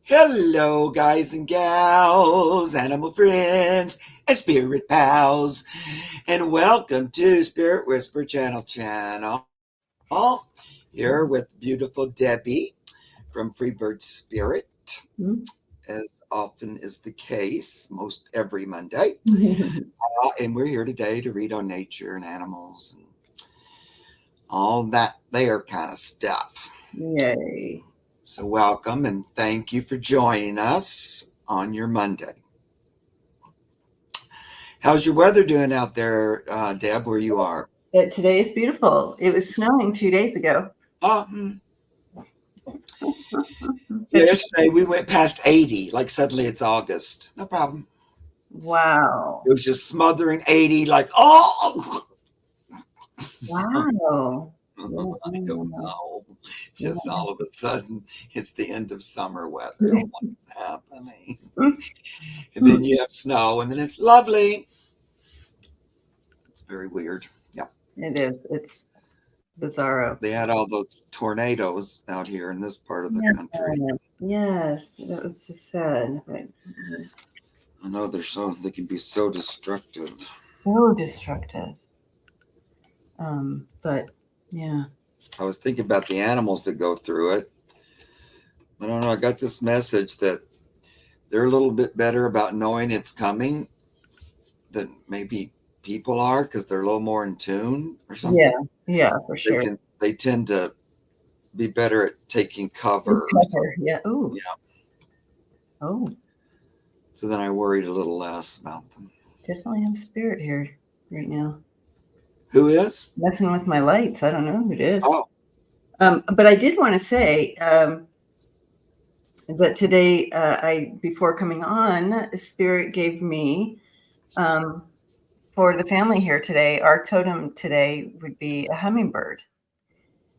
Hello, guys and gals, animal friends, and spirit pals, and welcome to Spirit Whisper Channel. Here with beautiful Debbie from Freebird Spirit, Mhm. as often is the case, most every Monday. And we're here today to read on nature and animals and all that there kind of stuff. Yay. So, welcome and thank you for joining us on your Monday. How's your weather doing out there, Deb, where you are? Today is beautiful. It was snowing 2 days ago. Uh, But Yesterday we went past 80, like suddenly it's August. No problem. wow. It was just smothering 80, like, oh! Wow. Yeah, I don't yeah, know. Just yeah. all of a sudden, it's the end of summer weather. What's happening? And then you have snow, and then it's lovely. It's very weird. Yeah. It is. It's bizarro. They had all those tornadoes out here in this part of the Yeah. country. Yes, that was just sad. But I know they can be so destructive. so destructive. But yeah. I was thinking about the animals that go through it. I don't know. I got this message that they're a little bit better about knowing it's coming than maybe people are because they're a little more in tune or Yeah. something. Yeah, for They sure. can they tend to be better at taking Good cover. cover. Yeah. Ooh. Yeah. Oh, So then I worried a little less about them. definitely have spirit here right now. Who is? Messing with my lights. I don't know who it is. Oh, But I did want to say that today, before coming on, Spirit gave me um, for the family here today. Our totem today would be a hummingbird,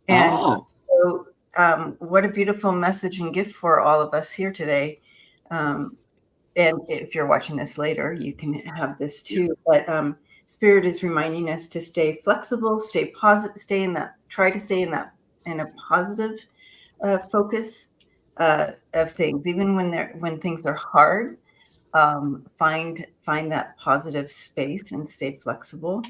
and oh, so what a beautiful message and gift for all of us here today. Um, and if you're watching this later, you can have this yeah. too. But Spirit is reminding us to stay flexible, stay positive, try to stay in a positive focus of things, even when things are hard. Find that positive space and stay flexible.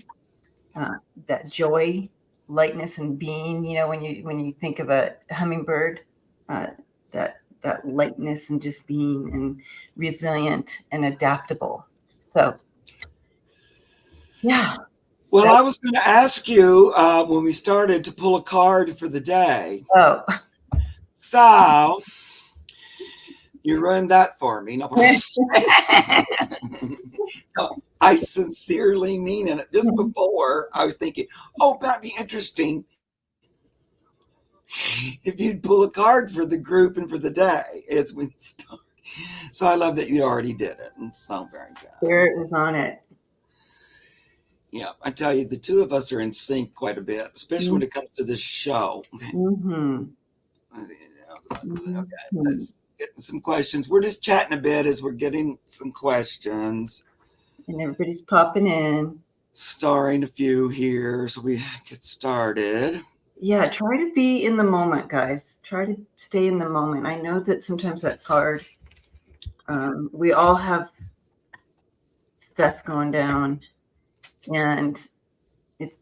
That joy, lightness, and being. When you think of a hummingbird, uh, that lightness and just being and resilient and adaptable. So yeah, Well, that I was going to ask you when we started to pull a card for the day. oh So you ruined that for me. No. No, I sincerely mean it. Just before, I was thinking, oh, that'd be interesting if you'd pull a card for the group and for the day as we start. So I love that you already did it. And so very good. Spirit is on it. Yeah, I tell you, the two of us are in sync quite a bit, especially when it comes to this show. Mm-hmm. Okay, Mm-hmm. let's get some questions. We're just chatting a bit as we're getting some questions. And everybody's popping in. Starring a few here, so we get started. Yeah, try to be in the moment, guys. Try to stay in the moment. I know that sometimes that's hard. We all have stuff going down, and it's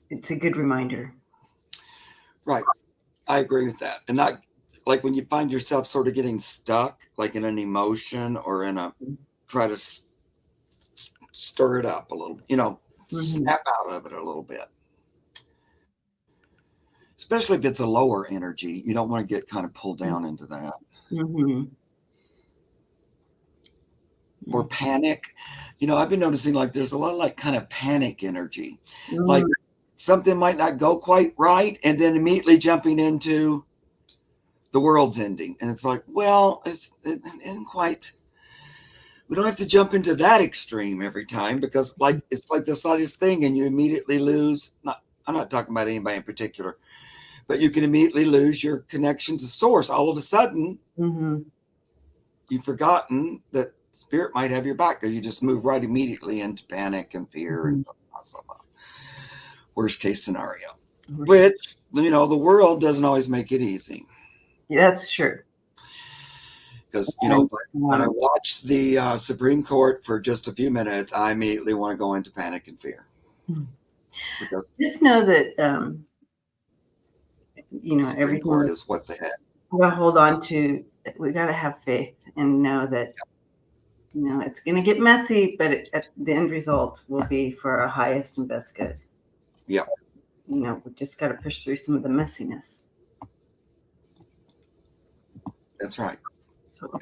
it's a good reminder. Right. I agree with that. And not like when you find yourself sort of getting stuck, like in an emotion or in a try to stir it up a little, Mm-hmm. snap out of it a little bit. Especially if it's a lower energy, you don't want to get kind of pulled down into that. Mm-hmm. Or panic. I've been noticing like there's a lot of like kind of panic energy. Like Mm-hmm. something might not go quite right, and then immediately jumping into the world's ending. And it's like, well, it isn't quite. We don't have to jump into that extreme every time because, like, it's like the slightest thing, and you immediately lose. I'm not talking about anybody in particular, but you can immediately lose your connection to source. All of a sudden, Mm-hmm. you've forgotten that spirit might have your back because you just move right immediately into panic and fear and worst case scenario. Which the world doesn't always make it easy. Yeah, that's true. Because, And when I watch the Supreme Court for just a few minutes, I immediately want to go into panic and fear. Because just know that the Supreme everything Court is what they have. we got to hold on to. We got to have faith and know that it's going to get messy, but at the end result will be for our highest and best good. Yeah. We just got to push through some of the messiness. That's right.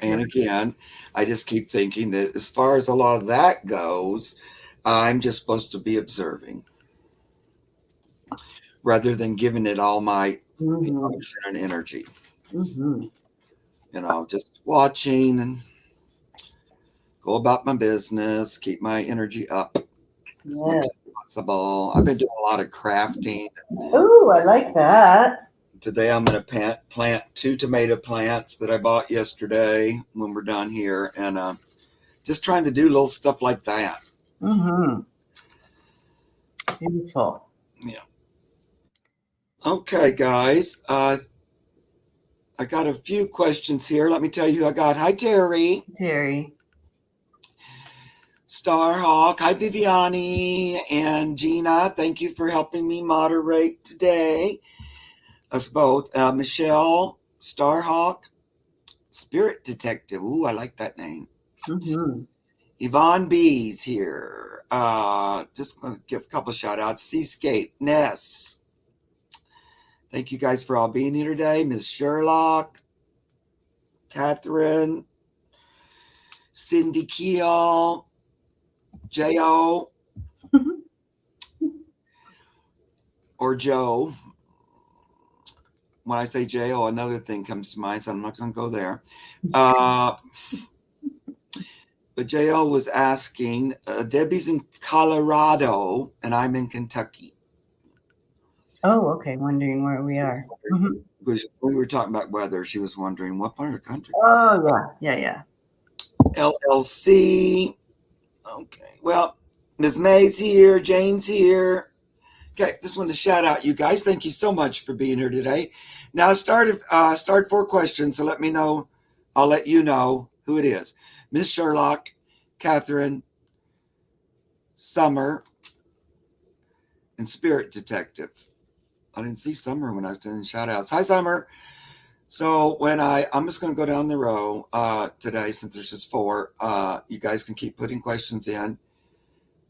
And again, I just keep thinking that as far as a lot of that goes, I'm just supposed to be observing rather than giving it all my emotion and energy. Just watching and go about my business, keep my energy up as much as possible. I've been doing a lot of crafting. Oh, I like that. Today I'm going to plant 2 tomato plants that I bought yesterday when we're done here, and just trying to do little stuff like that. Beautiful. Yeah. Okay, guys. I got a few questions here. Let me tell you, I got hi Terry. Starhawk, hi Viviani and Gina. Thank you for helping me moderate today. Us both. Michelle, Starhawk, Spirit Detective. Ooh, I like that name. Yvonne B's here. Just going to give a couple shout outs. Seascape, Ness. Thank you guys for all being here today. Ms. Sherlock, Catherine, Cindy Keel, J.O. or Joe. When I say J.O., another thing comes to mind, so I'm not going to go there. But J.O. was asking, Debbie's in Colorado, and I'm in Kentucky. Oh, okay. Wondering where we are. Because when we were talking about weather, she was wondering what part of the country. Oh, yeah. LLC. Okay. Well, Ms. May's here. Jane's here. Okay. Just wanted to shout out you guys. Thank you so much for being here today. Now, start 4 questions, so let me know. I'll let you know who it is. Miss Sherlock, Catherine, Summer, and Spirit Detective. I didn't see Summer when I was doing shout outs. Hi, Summer. So I'm just going to go down the row today, since there's just 4. You guys can keep putting questions in,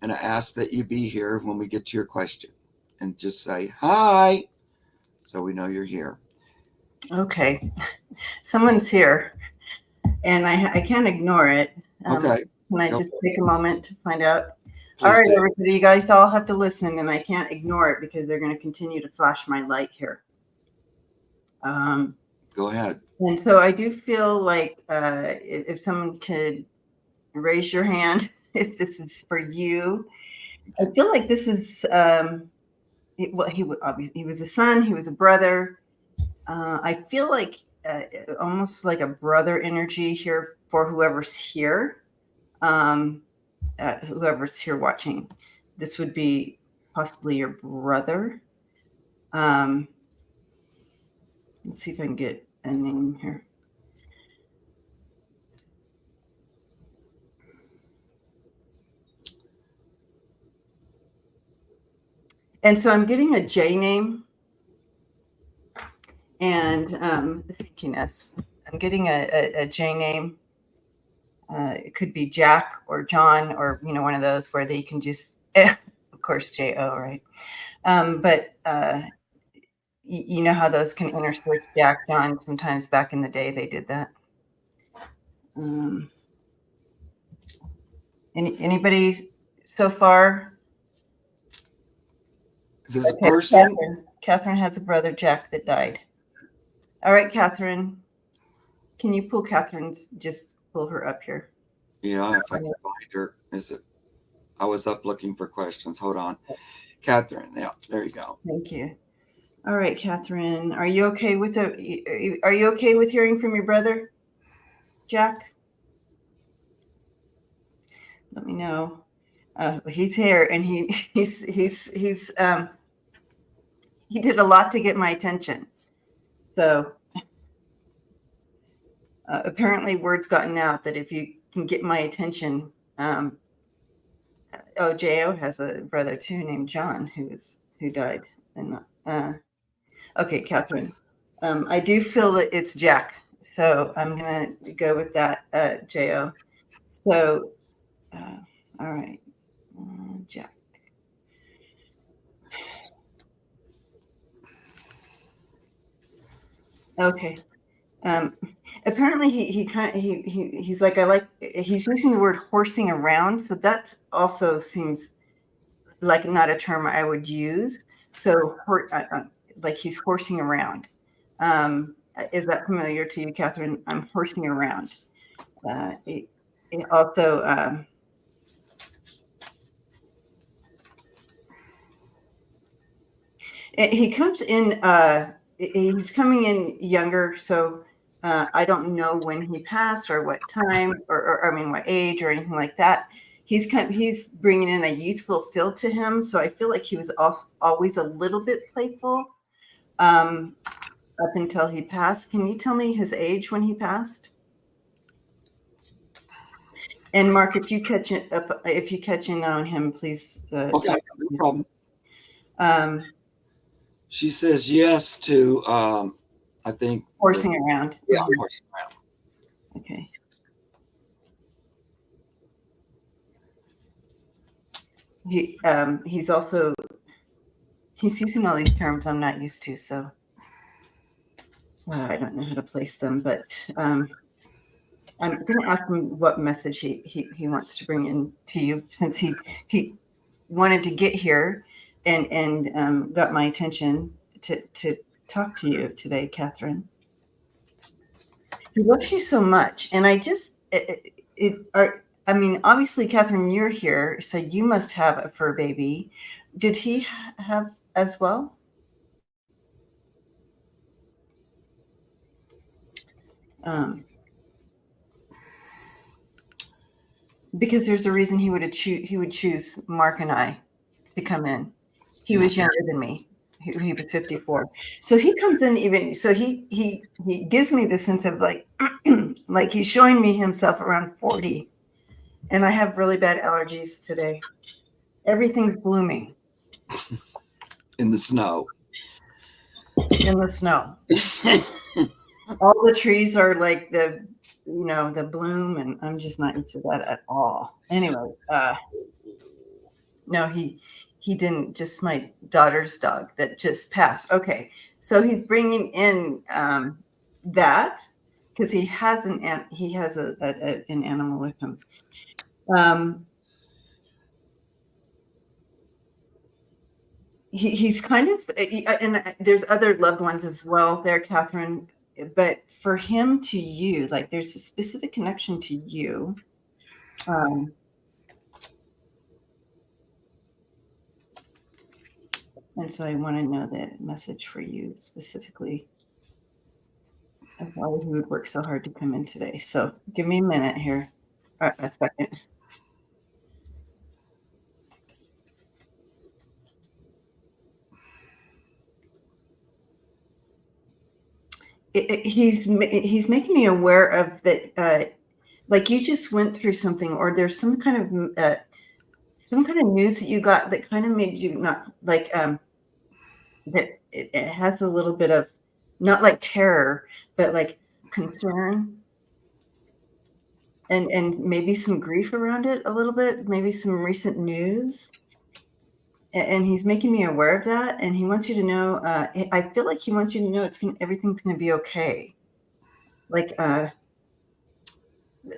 and I ask that you be here when we get to your question, and just say hi, so we know you're here. Okay, someone's here, and I can't ignore it. Okay. Can I just take a moment to find out? Please all right, do. everybody, you guys all have to listen, and I can't ignore it because they're going to continue to flash my light here. Go ahead. And so I do feel like if someone could raise your hand, if this is for you. I feel like this is he was a son, he was a brother. I feel like almost like a brother energy here for whoever's here. Whoever's here watching, this would be possibly your brother. Let's see if I can get a name here. And so I'm getting a J name, and thinkiness. I'm getting a J name. It could be Jack or John, or one of those where they can just, of course, J-O, right? But you know how those can intersect Jack, John. Sometimes back in the day they did that. Anybody so far? Is this a person? Catherine has a brother, Jack, that died. All right, Catherine. Can you pull Catherine's? Just pull her up here. Yeah, if I can find her. I was up looking for questions. Hold on. Catherine. Yeah, there you go. Thank you. All right, Catherine. Are you okay with Are you okay with hearing from your brother, Jack? Let me know. He's here, and he did a lot to get my attention. So, Apparently, word's gotten out that if you can get my attention, Jo has a brother too named John who died. And okay, Catherine, I do feel that it's Jack, so I'm gonna go with that, Jo. So, all right, Jack. Okay. Apparently he's like he's using the word horsing around, so that also seems like not a term I would use. So like he's horsing around. Is that familiar to you, Catherine? I'm horsing around. It also he comes in. He's coming in younger, so I don't know when he passed or what time, or I mean what age or anything like that. He's bringing in a youthful feel to him, so I feel like he was also always a little bit playful up until he passed. Can you tell me his age when he passed? And Mark, if you catch in on him, please. Okay, no problem. Um, She says yes to, I think. Horsing around. Yeah, horsing around. Okay. He's also using all these terms I'm not used to, so I don't know how to place them. But I'm going to ask him what message he wants to bring in to you, since he wanted to get here and got my attention to talk to you today, Catherine. He loves you so much, and I mean, obviously, Catherine, you're here, so you must have a fur baby. Did he have as well? Because there's a reason he would choose Mark and I to come in. He was younger than me. He was 54. So he comes in he gives me the sense of like like he's showing me himself around 40. And I have really bad allergies today. Everything's blooming. In the snow. In the snow. All the trees are like the bloom, and I'm just not used to that at all. Anyway, no, he didn't. Just my daughter's dog that just passed. Okay, so he's bringing in that because he has an animal with him. He's kind of, and there's other loved ones as well there, Catherine. But for him to you, like there's a specific connection to you. And so I want to know that message for you specifically of why he would work so hard to come in today. So give me a minute here, a second. He's making me aware of that. Like you just went through something, or there's some kind of news that you got that kind of made you not like that. It has a little bit of not like terror, but like concern, and maybe some grief around it a little bit. Maybe some recent news. And he's making me aware of that, and he wants you to know. I feel like he wants you to know everything's going to be okay. Like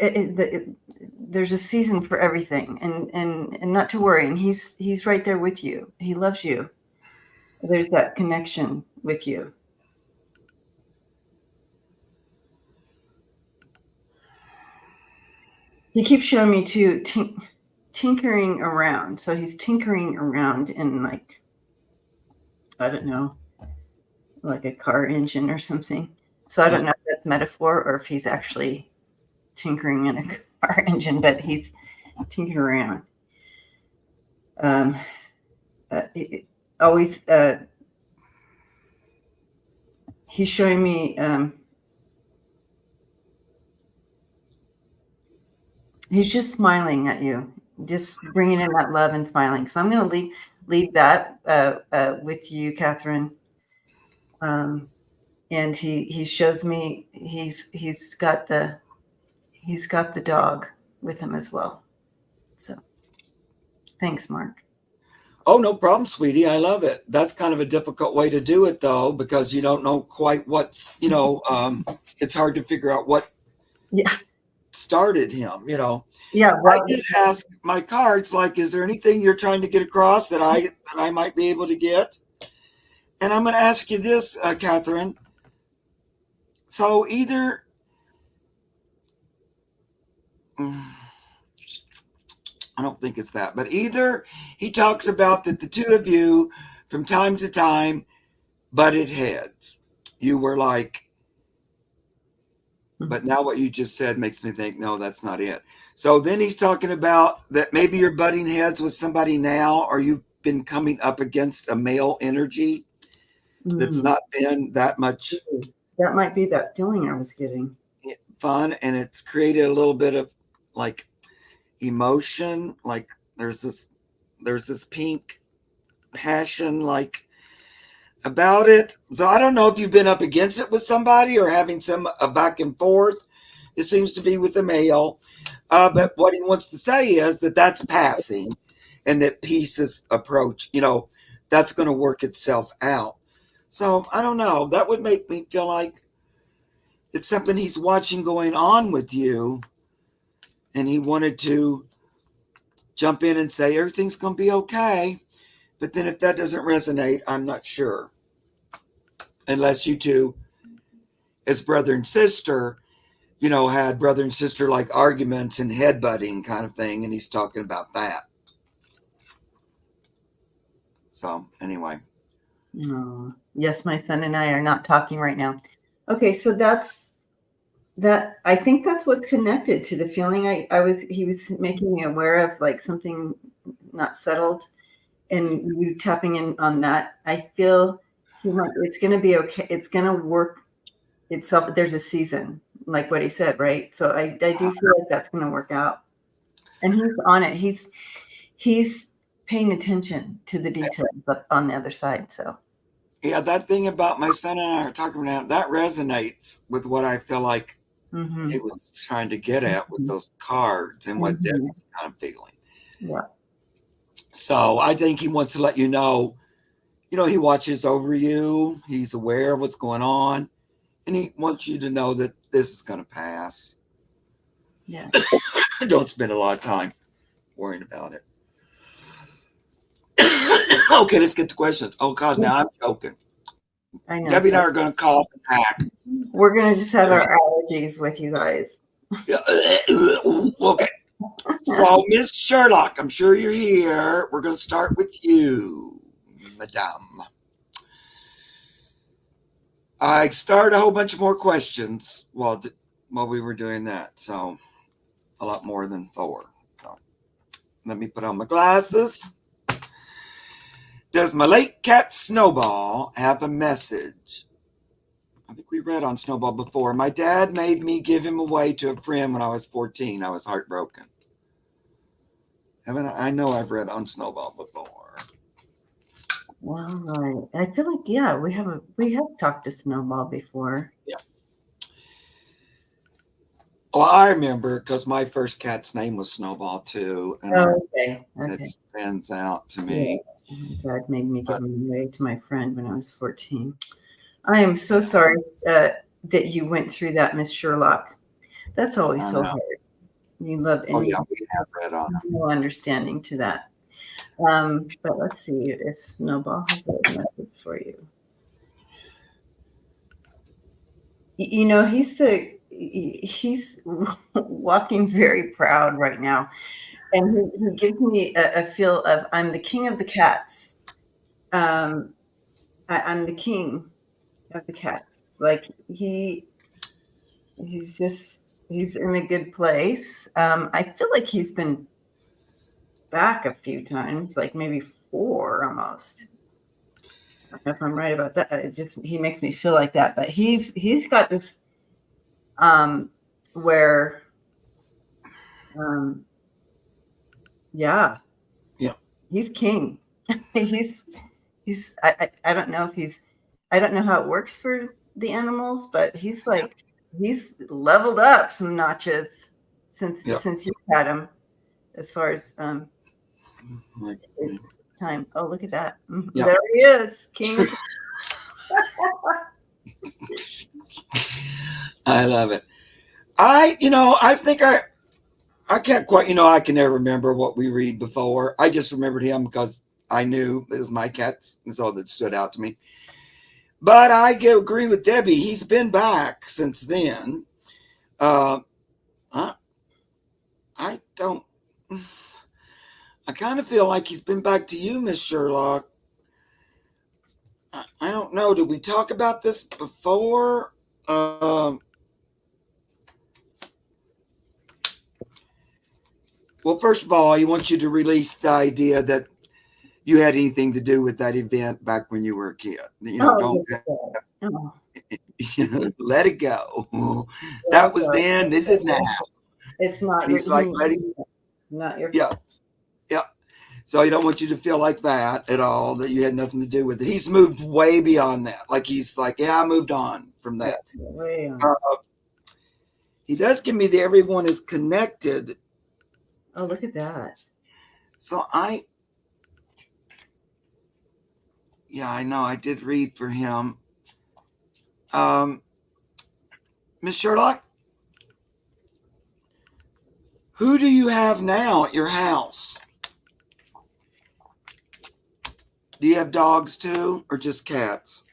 there's a season for everything, and not to worry. And he's right there with you. He loves you. There's that connection with you. He keeps showing me too, tinkering around. So he's tinkering around in like, I don't know, like a car engine or something. So I don't know if that's metaphor or if he's actually tinkering in a car engine, but he's tinkering around. Always, he's showing me He's just smiling at you, just bringing in that love and smiling. So I'm going to leave that with you, Catherine. Um, and he shows me he's got the dog with him as well. So thanks, Mark. Oh, no problem, sweetie. I love it. That's kind of a difficult way to do it, though, because you don't know quite it's hard to figure out what Yeah, started him, yeah. I Well, did ask my cards, like, is there anything you're trying to get across that I might be able to get? And I'm going to ask you this, Catherine. So either, I don't think it's that, but either he talks about that the two of you, from time to time, butted heads. You were like, but now what you just said makes me think, no, that's not it. So then he's talking about that maybe you're butting heads with somebody now, or you've been coming up against a male energy that's not been that much that might be that feeling I was getting. fun, and it's created a little bit of like emotion. Like there's this pink passion like about it. So I don't know if you've been up against it with somebody or having some back and forth. It seems to be with a male. But what he wants to say is that that's passing and that peace is approach, that's going to work itself out. So I don't know. That would make me feel like it's something he's watching going on with you. And he wanted to jump in and say, everything's going to be okay. But then if that doesn't resonate, I'm not sure. Unless you two, as brother and sister, had brother and sister like arguments and headbutting kind of thing. And he's talking about that. So anyway. Oh, yes, my son and I are not talking right now. Okay, so that I think that's what's connected to the feeling he was making me aware of, like something not settled, and you tapping in on that. I feel it's going to be okay. It's going to work itself. There's a season, like what he said, right? So I do feel like that's going to work out, and he's on it. He's paying attention to the details on the other side. So Yeah, that thing about my son and I are talking about, that resonates with what I feel like he was trying to get at with those cards and what Debbie's kind of feeling. Yeah. So I think he wants to let you know, he watches over you. He's aware of what's going on. And he wants you to know that this is going to pass. Yeah. Don't spend a lot of time worrying about it. Okay, let's get to questions. Oh, God, now I'm joking. I know. Debbie and I are going to cough and hack. We're going to just have our allergies with you guys. Yeah. Okay. So, Miss Sherlock, I'm sure you're here. We're going to start with you, Madame. I started a whole bunch of more questions while we were doing that. So, a lot more than 4. So, let me put on my glasses. Does my late cat Snowball have a message? I think we read on Snowball before. My dad made me give him away to a friend when I was 14. I was heartbroken. I know I've read on Snowball before. Well, right. I feel like we have talked to Snowball before. Yeah. Well, I remember because my first cat's name was Snowball too, and Okay. it stands out to me. Yeah. Dad made me give him away to my friend when I was 14. I am so sorry that you went through that, Miss Sherlock. That's always so hard. You love we have read on no understanding to that. But let's see if Snowball has a message for you. He's walking very proud right now, and he gives me a feel of I'm the king of the cats. I'm the king of the cats. Like he's in a good place. I feel like he's been back a few times, like maybe 4 almost. I don't know if I'm right about that. He makes me feel like that, but he's got this where Um, yeah, Yeah. he's king. he's I don't know if I don't know how it works for the animals, but he's leveled up some notches Yeah. since you've had him as far as Like, time. Oh, look at that! yeah. There he is, king. I love it. I think I can't quite, I can never remember what we read before. I just remembered him because I knew it was my cats, and so that stood out to me. But agree with Debbie. He's been back since then. Uh, I, I don't. I kind of feel like he's been back to you, Miss Sherlock. I don't know. Did we talk about this before? Well, first of all, he wants you to release the idea that you had anything to do with that event back when you were a kid. Oh, Don't oh, let it go. well, That was sorry. then. This is now. It's not your He's like, letting, not your yeah, fault. yeah. So he don't want you to feel like that at all. That you had nothing to do with it. He's moved way beyond that. Like he's like, yeah, I moved on from Yeah, that. way on. He does give me the everyone is connected. Oh, look at that. So yeah, I know. I did read for him. Um, Miss Sherlock, who do you have now at your house? Do you have dogs too, or just cats?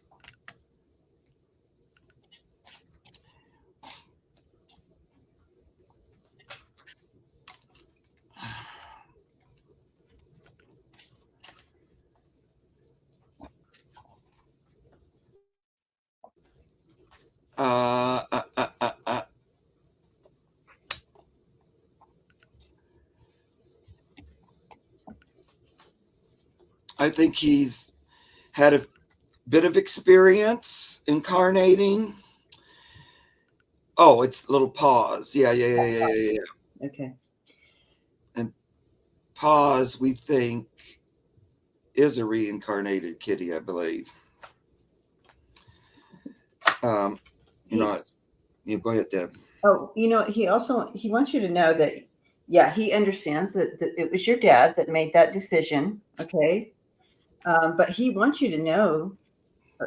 Uh, uh, uh, uh, uh. I think he's had a bit of experience incarnating. Oh, it's little paws. Yeah, yeah, yeah, yeah, yeah, yeah. Okay. And paws, we think, is a reincarnated kitty, I believe. Um, He go ahead, Deb. Oh, he wants you to know that yeah, he understands that it was your dad that made that decision, okay? But he wants you to know uh,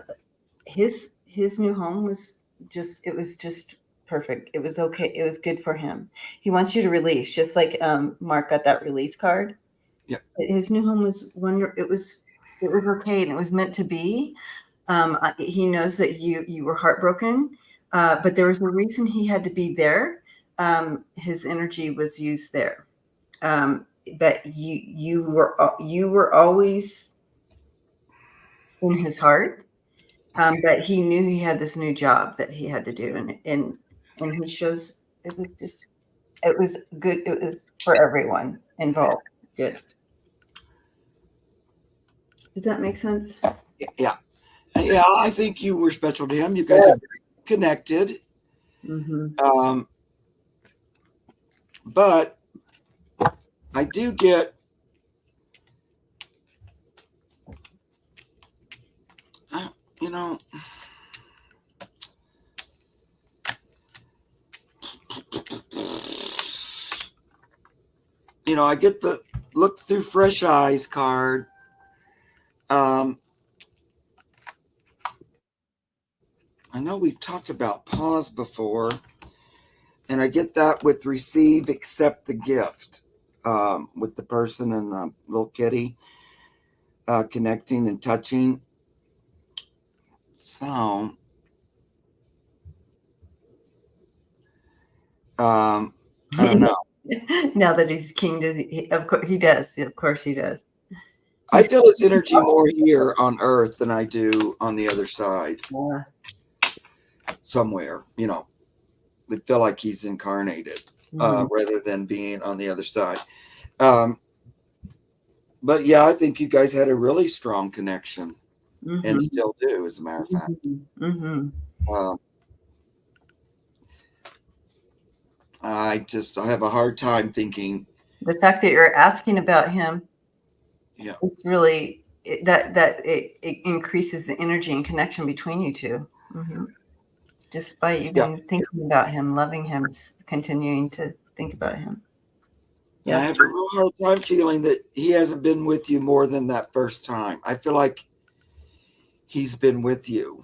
his new home was just perfect. It was okay. It was good for him. He wants you to release, just like Mark got that release card. Yeah. His new home was it was okay and it was meant to be. He knows that you were heartbroken, but there was a reason he had to be there. His energy was used there, um, but you were always in his heart. But he knew he had this new job that he had to do, and he shows it was good. It was for everyone involved. Good. Does that make sense? Yeah. Yeah, I think you were special to him. You guys are connected. Mm-hmm. But I do get, uh, you know, I get the look through fresh eyes card. Um, I know we've talked about pause before, and I get that with receive, accept the gift, with the person and the little kitty connecting and touching. So, I don't know. Now that he's king, does he? Of course he does. Of course he does. I He's feel his energy more here on Earth than I do on the other side, somewhere. I feel like he's incarnated mhm. rather than being on the other side. Um, but yeah, I think you guys had a really strong connection and Mhm. still do, as a matter of fact. Mhm. Mhm. Um, I have a hard time thinking. The fact that you're asking about him, Yeah, it's really it increases the energy and connection between you 2. Mhm. Just by yeah. even thinking about him, loving him, continuing to think about him. And I Yep. have a real hard time feeling that he hasn't been with you more than that first time. I feel like he's been with you.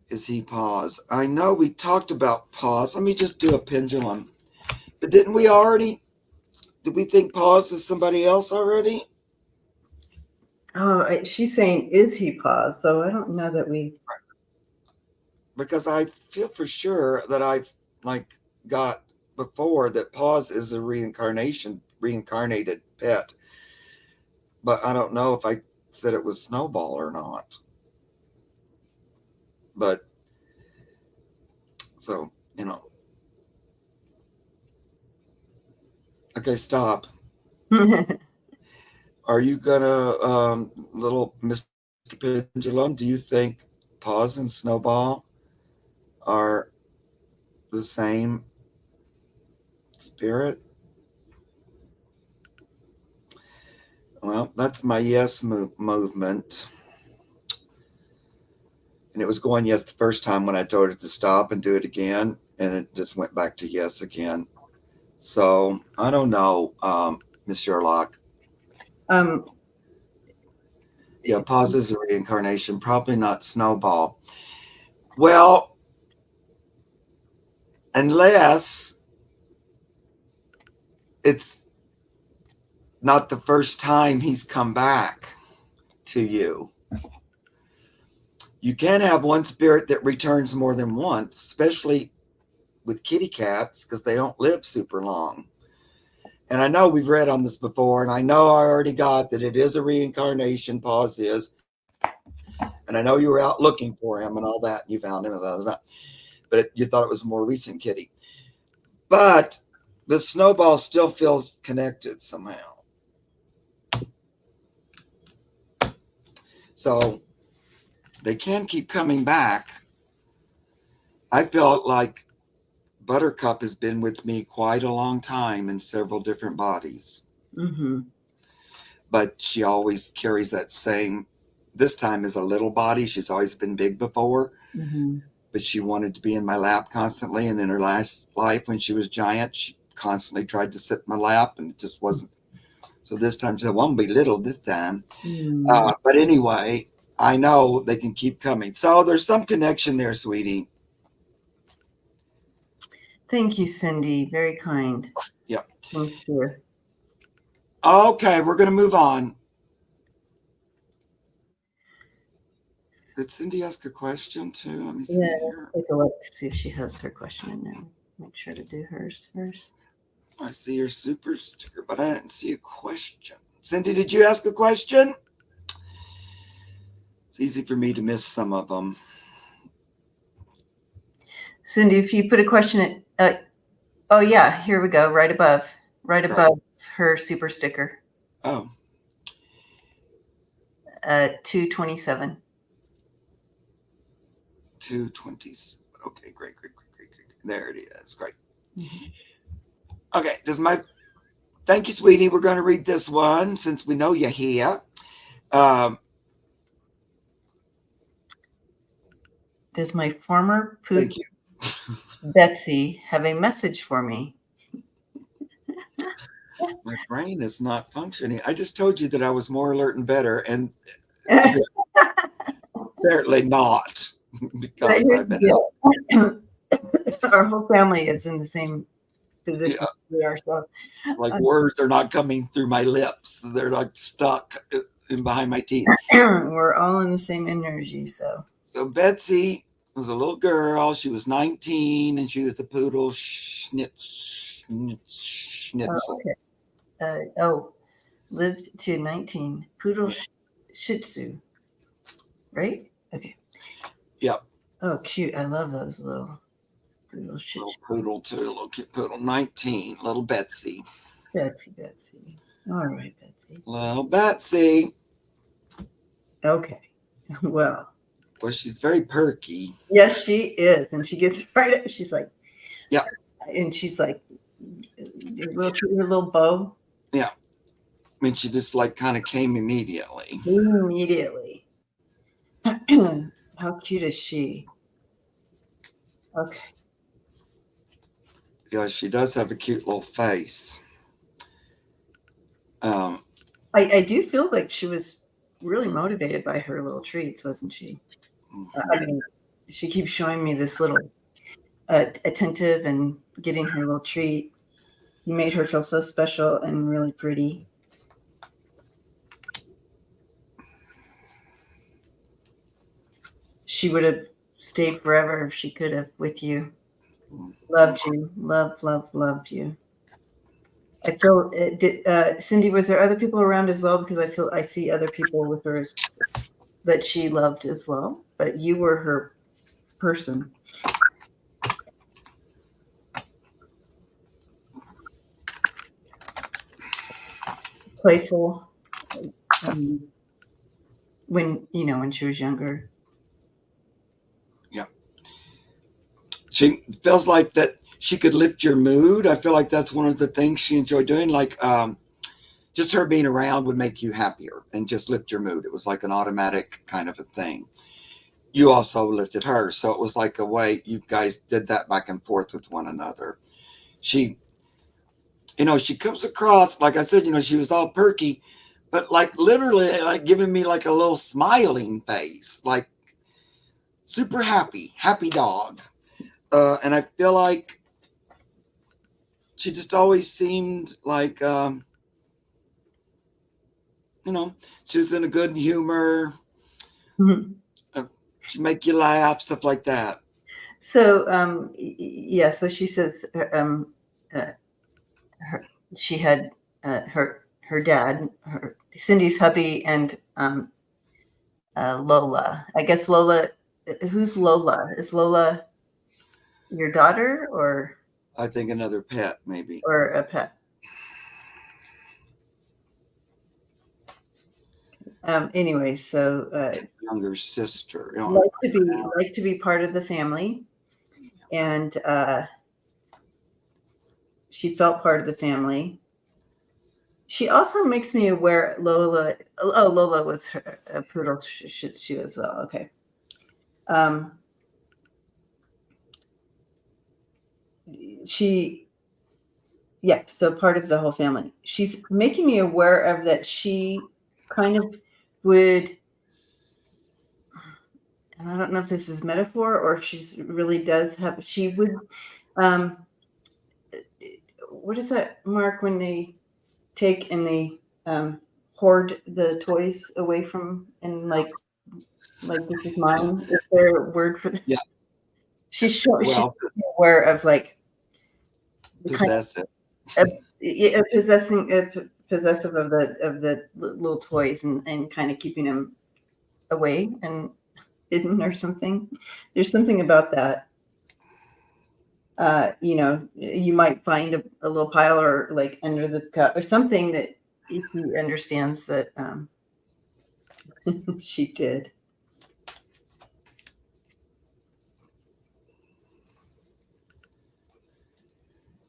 Is he pause? I know we talked about pause. Let me just do a pendulum. But didn't we already? Did we think pause is somebody else already? Oh, she's saying, is he paused? So I don't know that we. Because I feel for sure that I've like got before that pause is a reincarnated pet. But I don't know if I said it was Snowball or not. But so, you know, okay, stop. Are you gonna, little Mr. Pendulum? Do you think Paws and Snowball are the same spirit? Well, that's my yes movement. And it was going yes the first time when I told it to stop and do it again, and it just went back to yes again. So I don't know, Miss Sherlock. um, Yeah, Paws is a reincarnation, probably not Snowball. Well, unless it's not the first time he's come back to you. You can have one spirit that returns more than once, especially with kitty cats because they don't live super long. And I know we've read on this before, and I know I already got that it is a reincarnation, Pause is. And I know you were out looking for him and all that, and you found him, but you thought it was a more recent kitty. But the snowball still feels connected somehow. So they can keep coming back. I felt like Buttercup has been with me quite a long time in several different bodies, mm-hmm. but she always carries that same. This time is a little body. She's always been big before, Mm-hmm. but she wanted to be in my lap constantly. And in her last life, when she was giant, she constantly tried to sit in my lap, and it just wasn't. So this time she said, "Well, I'm gonna be little this time." Mm. But anyway, I know they can keep coming. So there's some connection there, sweetie. Thank you, Cindy. Very kind. Yep. Thank you. Okay, we're gonna move on. Did Cindy ask a question too? Let me Yeah, see let's here. take a look, see if she has her question in there. Make sure to do hers first. I see your super sticker, but I didn't see a question. Cindy, did you ask a question? It's easy for me to miss some of them. Cindy, if you put a question at, oh yeah, here we go, right Right. above her super sticker, Oh, 227. 220s. Okay, great. There it is. Great. Mm-hmm. Okay, does my thank you, sweetie. We're going to read this one since we know you're here. Um, Does my former poop thank you. Betsy have a message for me? My brain is not functioning. I just told you that I was more alert and better, and apparently not But because here's I've the been out. deal. Our whole family is in the same Yeah, position we are. So like words are not coming through my lips. They're like stuck in behind my teeth. we're all in the same energy. So So Betsy was a little girl. She was 19 and she was a poodle schnitzel. okay. Oh, lived to 19. Poodle Yeah. Shih Tzu, right? Okay. Yep. Oh, cute. I love those little poodle Shih Little Tzu. poodle too. Little kid poodle. 19. Little Betsy. Betsy. All right, Betsy. Little Betsy. Okay. Well. Well, she's very perky. Yes, she is, and she gets right. She's like, Yeah, and she's like, her little bow yeah. I mean, she just like kind of came immediately. immediately. How cute is she? Okay. Yeah, she does have a cute little face. Um, I do feel like she was really motivated by her little treats, wasn't she? I mhm. mean, she keeps showing me this little attentive and getting her little treat. You made her feel so special and really pretty. She would have stayed forever if she could have with you. Loved you, loved you. I feel Cindy, was there other people around as well? Because I feel I see other people with her that she loved as well, but you were her person. Playful, um, when she was younger. Yeah, she feels like that she could lift your mood. I feel like that's one of the things she enjoyed doing. Like just her being around would make you happier and just lift your mood. It was like an automatic kind of a thing. You also lifted her, so it was like a way you guys did that back and forth with one another. She, she comes across like I said, she was all perky, but like literally like giving me like a little smiling face, like super happy dog. And I feel like she just always seemed like she was in a good humor. Mhm. uh, she'd make you laugh, stuff like that. So, yeah. So she says, uh, her, she had her dad, Cindy's hubby, and Lola. I guess Lola. Who's Lola? Is Lola your daughter I think another pet maybe. or a pet? Anyway, so Younger sister. like to be part of the family, and she felt part of the family. She also makes me aware Lola. Oh, Lola was her a poodle. She as well. Okay. Um, she yeah. So part of the whole family. She's making me aware of that. She kind of would. And I don't know if this is metaphor or if she's really does have. She would. Um, what is that, Mark? When they take and they hoard the toys away from and like this is mine. Is there a word for that? Yeah. She's Well, aware of like the kind possessive. of possessive of the little toys and kind of keeping them away and hidden or something. There's something about that. You might find a little pile or like under the cup or something that he understands that she did.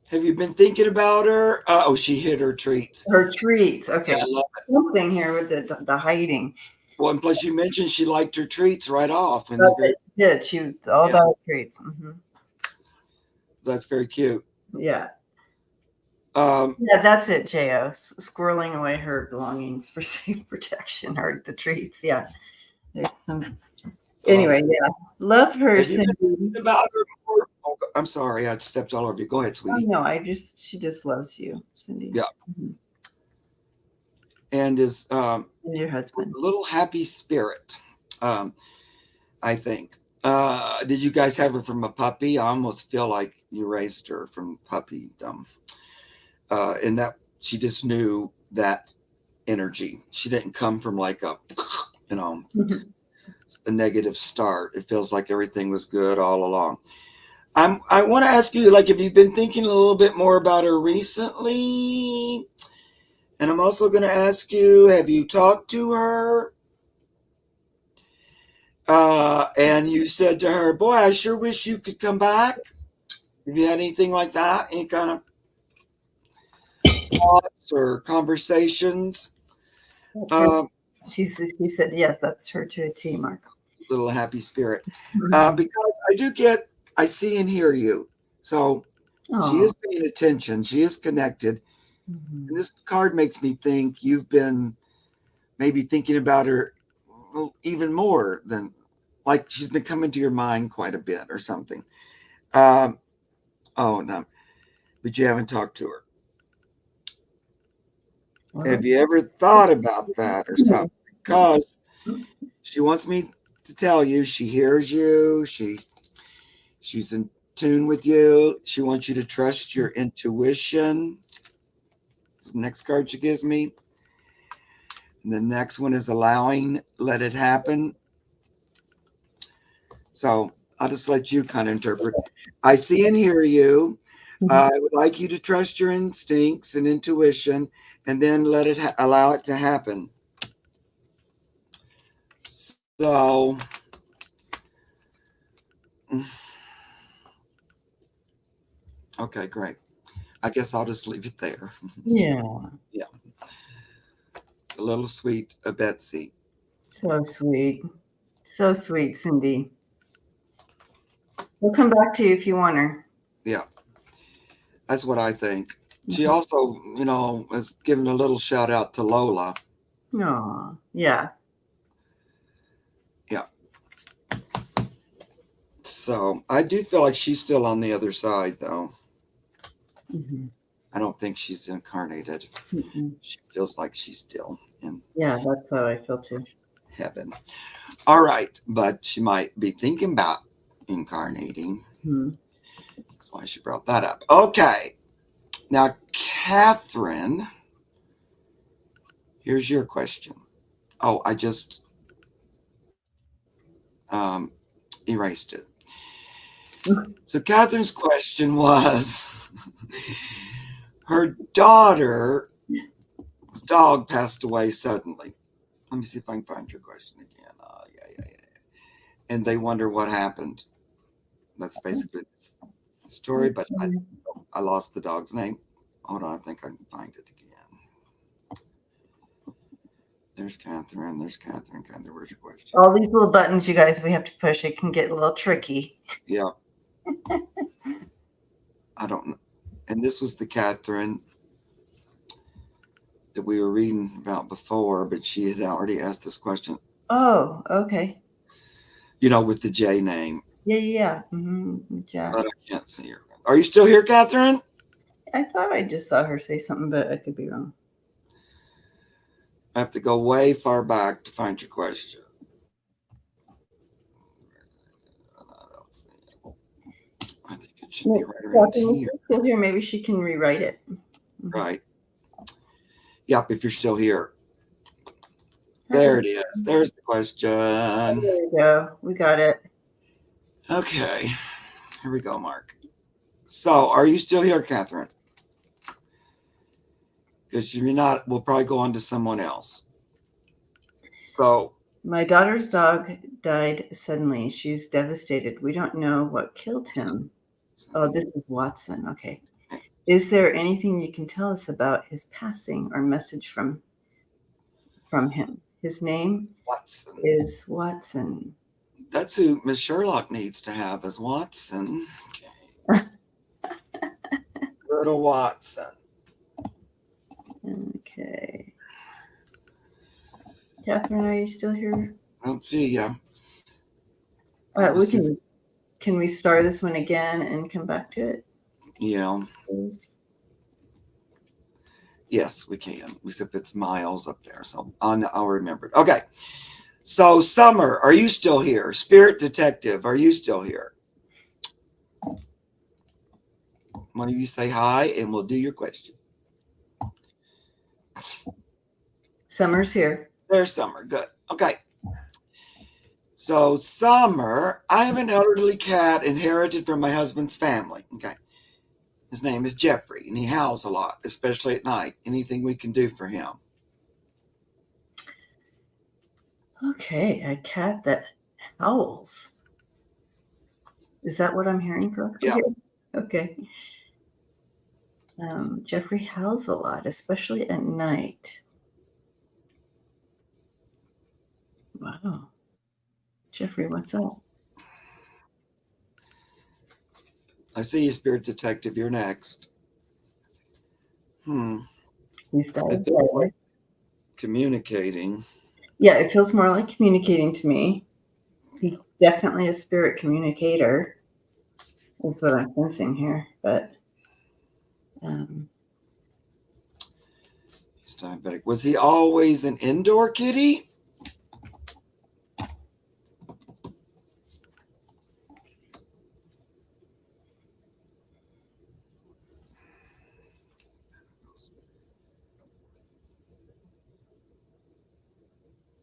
Have you been thinking about her? Oh, she hid her treats. Her treats. Yeah, Okay. I love Something here with the hiding. Well, and plus you mentioned she liked her treats right off in the But very. she did. She was all Yeah, about treats. that's very cute. Yeah. Um, Yeah, that's it, Jo. Squirreling away her belongings for safe protection or the treats. Yeah. I love Anyway, it. yeah. Love her, Have you been Cindy. thinking about her more? Oh, I'm sorry, I stepped all over you. Go ahead, Oh sweetie. no, she just loves you, Cindy. Yeah, Mhm. and is And your a husband. little happy spirit. Um, I think. Did you guys have her from a puppy? I almost feel like you raised her from puppydom. In that she just knew that energy. She didn't come from like you know, Mhm. a negative start. It feels like everything was good all along. I want to ask you, like, have you been thinking a little bit more about her recently? And I'm also going to ask you, have you talked to her? And you said to her, "Boy, I sure wish you could come back." Have you had anything like that? Any kind of thoughts or conversations? That's her. Uh, She said yes. That's her to a T, Mark. Little happy spirit. Mhm. Because I see and hear you. So she Oh. is paying attention. She is connected. And Mhm. this card makes me think you've been maybe thinking about her even more than like she's been coming to your mind quite a bit or something. Um, oh, no, but you haven't talked to her. Well, Have you ever thought about that or something? Because she wants me to tell you she hears you. She's in tune with you. She wants you to trust your intuition. This is the next card she gives me. And the next one is allowing, let it happen. So I'll just let you kind of interpret. I see and hear you. I would like you to trust your instincts and intuition, and then allow it to happen. So, okay, great. I guess I'll just leave it there. yeah. Yeah, a little sweet Betsy. So sweet. So sweet, Cindy. We'll come back to you if you want her. Yeah, that's what I think. She Mhm. also, is giving a little shout out to Lola. Aw, yeah. Yeah. So I do feel like she's still on the other side, though. Mhm. I don't think she's incarnated. Mhm. She feels like she's still in Yeah, that's how I feel too. heaven. All right, but she might be thinking about incarnating. Mhm. That's why she brought that up. Okay, now, Catherine, here's your question. Oh, I just um, erased it. So, Catherine's question was her daughter's dog passed away suddenly. Let me see if I can find your question again. Yeah. And they wonder what happened. That's basically the story, but I lost the dog's name. Hold on, I think I can find it again. There's Catherine. There's Catherine. Catherine, where's your question? All these little buttons, you guys, we have to push. It can get a little tricky. Yeah, I don't know. And this was the Catherine that we were reading about before, but she had already asked this question, Oh, okay. with the J name. Yeah. Jack. But I can't see her. Are you still here, Catherine? I thought I just saw her say something, but I could be wrong. I have to go way far back to find your question. I don't see it. I think it should be right around Catherine, if here. she's still here, maybe she can rewrite it. Mhm. Right. Yep, if you're still here. Hi. There it is. There's the question. There we go. We got it. Okay. Here we go, Mark. So, are you still here, Catherine? Because if you're not, we'll probably go on to someone else. So, My daughter's dog died suddenly. She's devastated. We don't know what killed him. Oh, this is Watson. Okay. Is there anything you can tell us about his passing or message from him? His name Watson. is Watson. That's who Miss Sherlock needs to have as Watson. Okay. Little Watson. Okay. Catherine, are you still here? I don't see ya. We can we start this one again and come back to it? Yeah. Please? Yes, we can. Except it's miles up there. So I'll remember it. Okay. So, Summer, are you still here? Spirit Detective, are you still here? One of you say hi, and we'll do your question. Summer's here. There's Summer. Good. Okay. So, Summer, I have an elderly cat inherited from my husband's family. Okay. His name is Jeffrey, and he howls a lot, especially at night. Anything we can do for him? Okay, a cat that howls. Is that what I'm hearing correctly Yeah. here? Okay. Jeffrey howls a lot, especially at night. Wow. Jeffrey, what's up? I see you, Spirit Detective. You're next. He's It feels like diabetic. communicating. Yeah, it feels more like communicating to me. He's definitely a spirit communicator, is what I'm sensing here. But He's diabetic. Was he always an indoor kitty?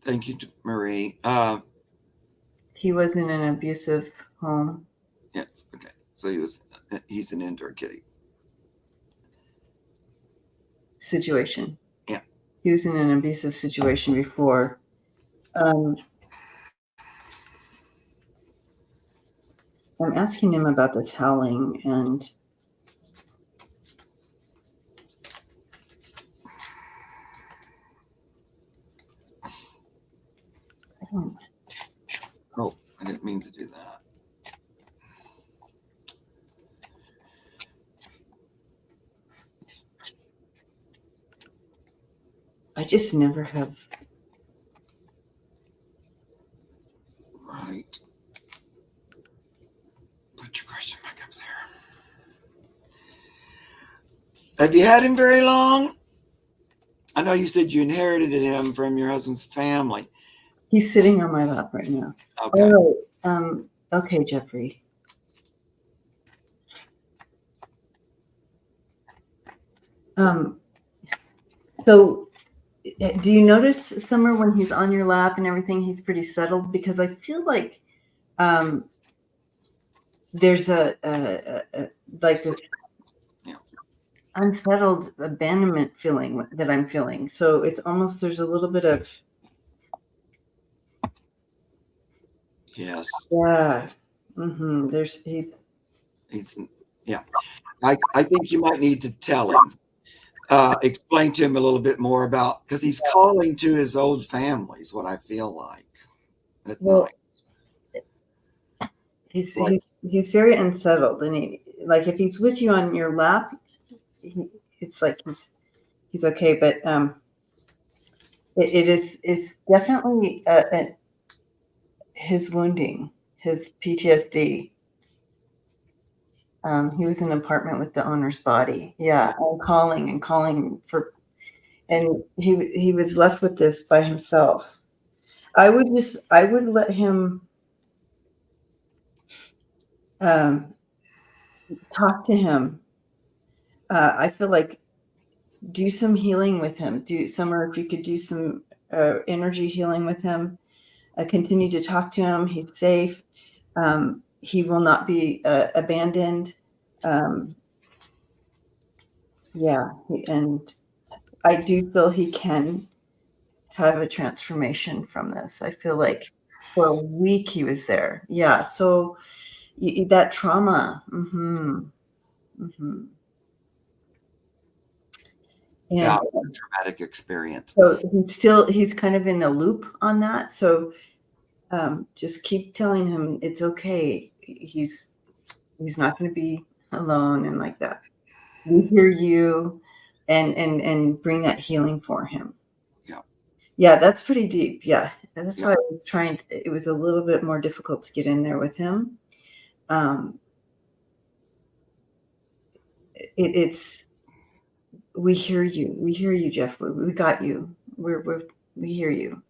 Thank you, Marie. he was in an abusive home Yes. Okay. So he's an indoor kitty. situation. Yeah. He was in an abusive situation before. I'm asking him about this howling, and I don't. Oh, I didn't mean to do that. I just never have. Right. Put your question back up there. Have you had him very long? I know you said you inherited him from your husband's family. He's sitting on my lap right now. Okay. All right. Okay, Jeffrey. So do you notice, Summer, when he's on your lap and everything, he's pretty settled? Because I feel like there's like this unsettled abandonment feeling that I'm feeling. So it's almost, there's a little bit of. Yes. Yeah. He's yeah. I think you might need to tell him, explain to him a little bit more about, because he's calling to his old family is what I feel like at Well, night. he's very unsettled, and like if he's with you on your lap, it's like he's okay, but it's definitely his wounding, his PTSD. He was in an apartment with the owner's body. Yeah, and calling for, and he was left with this by himself. I would let him talk to him. I feel like do some healing with him. Summer, if you could do some energy healing with him, continue to talk to him. He's safe. He will not be abandoned. Yeah, and I do feel he can have a transformation from this. I feel like for a week he was there. Yeah, so that trauma. Yeah, And traumatic experience. so he's kind of in a loop on that. So just keep telling him it's okay. He's not going to be alone and like that. We hear you, and bring that healing for him. Yeah, that's pretty deep. Yeah, and that's why I was trying. It was a little bit more difficult to get in there with him. It's we hear you. We hear you, Jeff. We got you. We hear you.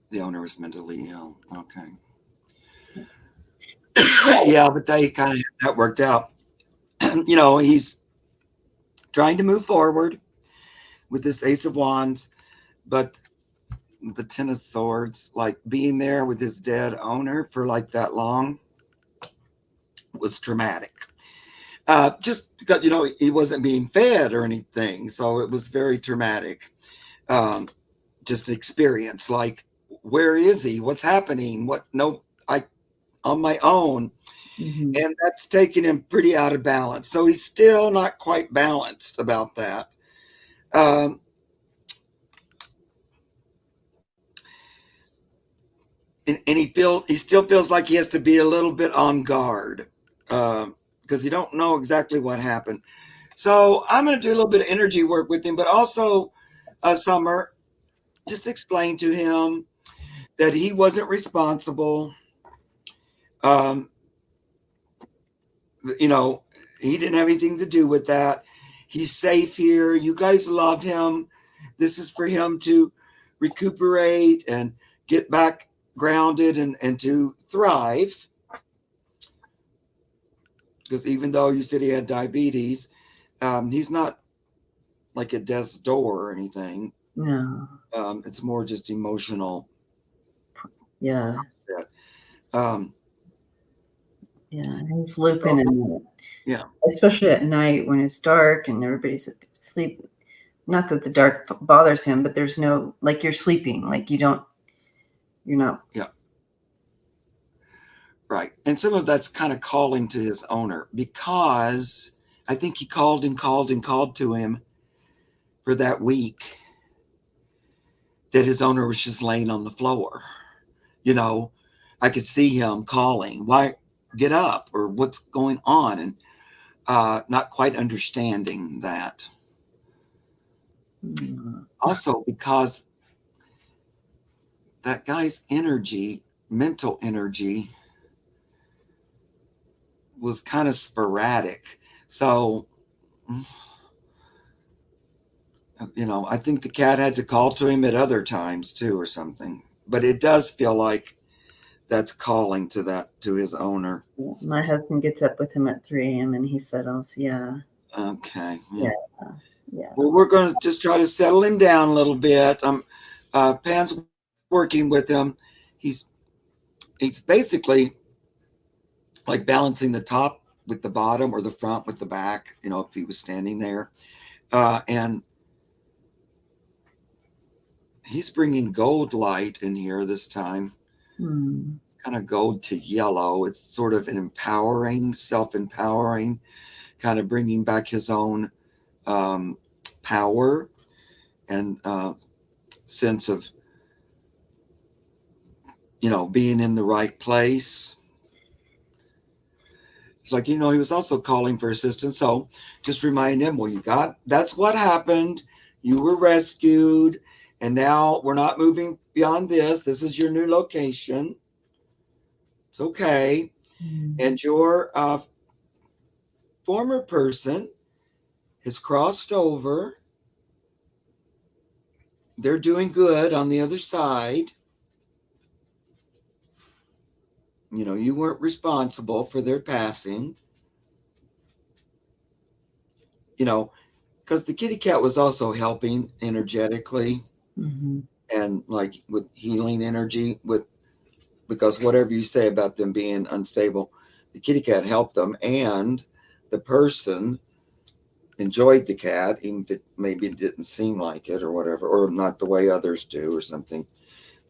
The owner was mentally ill. Okay. Yeah, but they kind of that worked out. He's trying to move forward with this Ace of Wands, but the Ten of Swords, like being there with his dead owner for like that long, was traumatic. Just because he wasn't being fed or anything, so it was very traumatic. Just experience, like where is he? What's happening? What? No, I on my own. Mm-hmm. And that's taken him pretty out of balance. So he's still not quite balanced about that. Um, and he still feels like he has to be a little bit on guard because he don't know exactly what happened. So I'm going to do a little bit of energy work with him, but also, Summer, just explain to him that he wasn't responsible. Um, you know, he didn't have anything to do with that. He's safe here. You guys love him. This is for him to recuperate and get back grounded and to thrive. Because even though you said he had diabetes, he's not like at death's door or anything. No. It's more just emotional Yeah. upset. Um, Yeah. He's so, looping in, yeah, especially at night when it's dark and everybody's asleep. Not that the dark bothers him, but there's no, like, you're sleeping, like you're not. yeah, right. And some of that's kind of calling to his owner because I think he called and called and called to him for that week that his owner was just laying on the floor. You know, I could see him calling, why get up or what's going on, and not quite understanding that. Mm, Also, because that guy's energy, mental energy, was kind of sporadic. So, I think the cat had to call to him at other times too, or something. But it does feel like that's calling to his owner. yeah. My husband gets up with him at 3 a.m. and he settles. Yeah. Okay, yeah. Yeah. Yeah. Well, we're going to just try to settle him down a little bit. Pan's working with him. He's he's basically like balancing the top with the bottom or the front with the back. If he was standing there, and he's bringing gold light in here this time. Mm, It's kind of gold to yellow. It's sort of an empowering, self-empowering, kind of bringing back his own um, power and sense of being in the right place. It's like, he was also calling for assistance. So just remind him, well, that's what happened. You were rescued. And now we're not moving beyond this. This is your new location. It's okay. mm, And your former person has crossed over. They're doing good on the other side. You weren't responsible for their passing. You know, because the kitty cat was also helping energetically mm-hmm. and like with healing energy because whatever you say about them being unstable, the kitty cat helped them, and the person enjoyed the cat, even if it maybe didn't seem like it or whatever, or not the way others do or something.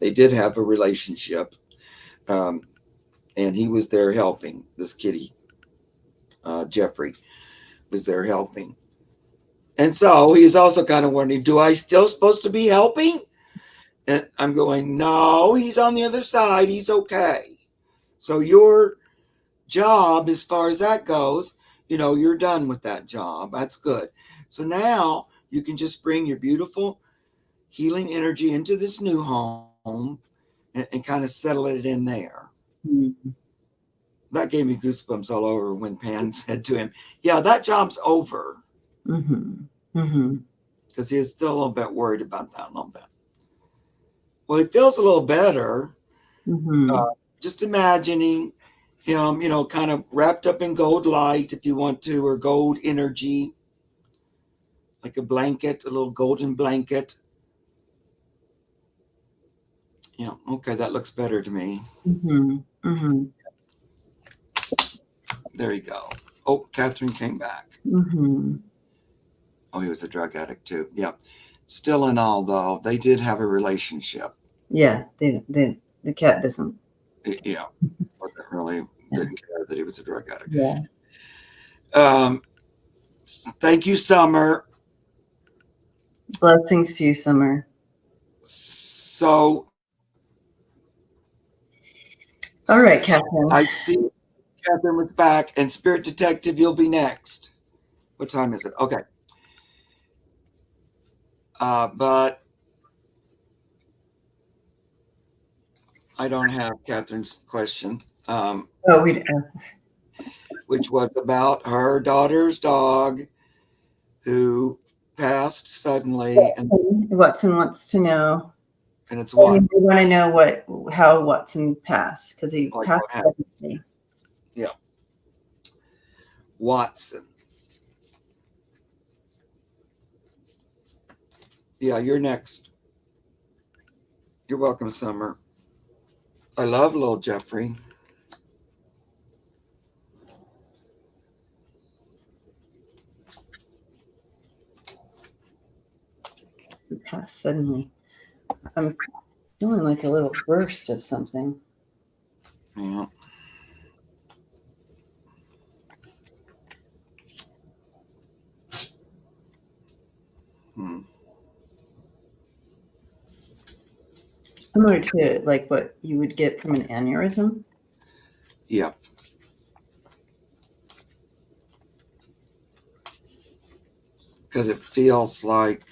They did have a relationship, um, and he was there helping. This kitty, Jeffrey, was there helping. And so he's also kind of wondering, do I still supposed to be helping? And I'm going, no, he's on the other side. He's okay. So your job, as far as that goes, you're done with that job. That's good. So now you can just bring your beautiful healing energy into this new home and kind of settle it in there. Mm-hmm. That gave me goosebumps all over when Pan said to him, yeah, that job's over. Mm-hmm. Mm-hmm. Because he is still a little bit worried about that a little bit. Well, he feels a little better. Uh, Mm-hmm. just imagining him, kind of wrapped up in gold light, if you want to, or gold energy, like a blanket, a little golden blanket. Okay, that looks better to me. Mm-hmm. Mm-hmm. There you go. Oh, Catherine came back. Mm-hmm. Oh, he was a drug addict too. Yeah. Still in all, though, they did have a relationship. Yeah, the cat doesn't. Yeah, wasn't really, Yeah. didn't care that he was a drug addict. Yeah. Um, thank you, Summer. Blessings to you, Summer. So All right, Catherine. I see Catherine was back, and Spirit Detective, you'll be next. What time is it? Okay. But I don't have Catherine's question, Oh, we. which was about her daughter's dog who passed suddenly, Watson wants to know. and it's I what? mean, we want to know how Watson passed because he Like passed what happened? suddenly. Yeah. Watson. Yeah, you're next. You're welcome, Summer. I love little Jeffrey. He passed suddenly. I'm feeling like a little burst of something. Yeah. Hmm. Similar to like what you would get from an aneurysm. Yeah. Because it feels like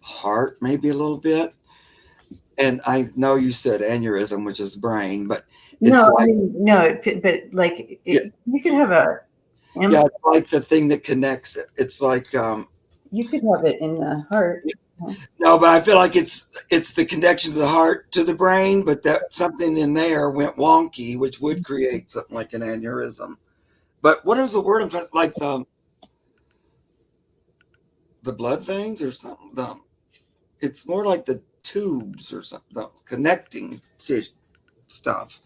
heart, maybe a little bit. And I know you said aneurysm, which is brain, but it's No, I like, mean no, but like yeah, you could have yeah, it's like the thing that connects it. It's like, you could have it in the heart. no, but I feel like it's the connection to the heart to the brain, but that something in there went wonky, which would create something like an aneurysm. But what is the word I'm trying to, like the blood veins or something? It's more like the tubes or something, the connecting stuff.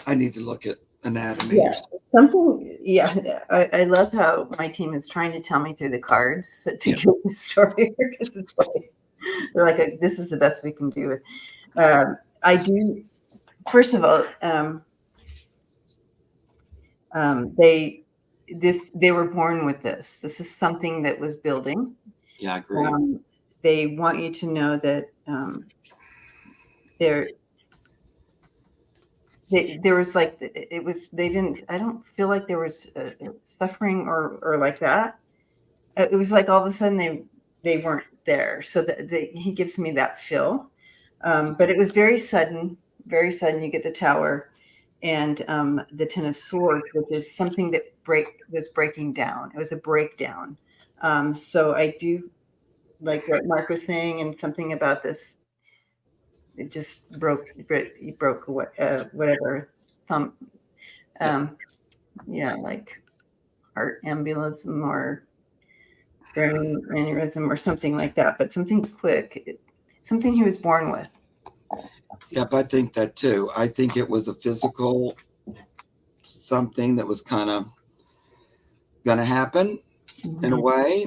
I need to look at anatomy or Yeah, something. something. Yeah, I love how my team is trying to tell me through the cards to Yeah. get the story because it's like they're like, this is the best we can do. I do. First of all, they were born with this. This is something that was building. Yeah, I agree. They want you to know that there there was like it was they didn't. I don't feel like there was suffering or like that. It was like all of a sudden they weren't there. So he gives me that feel, but it was very sudden. Very sudden. You get the tower and the Ten of Swords, which is something that was breaking down. It was a breakdown. So I do like what Mark was saying, and something about this. It just broke. He broke whatever thumb. Yeah. Um, yeah, like heart embolism or brain aneurysm or something like that. But something quick, something he was born with. Yep, I think that too. I think it was a physical something that was kind of going to happen in a way.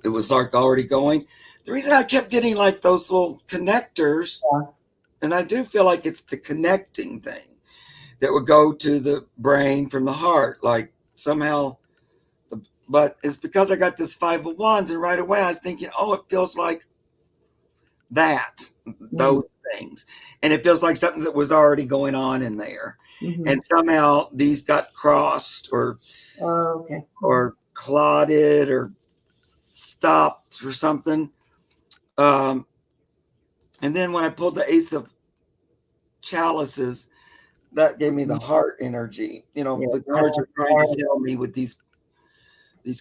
It was like already going. The reason I kept getting like those little connectors, Yeah. and I do feel like it's the connecting thing that would go to the brain from the heart, like somehow. But it's because I got this Five of Wands, and right away I was thinking, oh, it feels like that, those things, and it feels like something that was already going on in there, and somehow these got crossed or Okay. clotted or stopped or something. Um, and then when I pulled the Ace of Chalices, that gave me the heart energy. Yeah. The cards are trying to tell me with these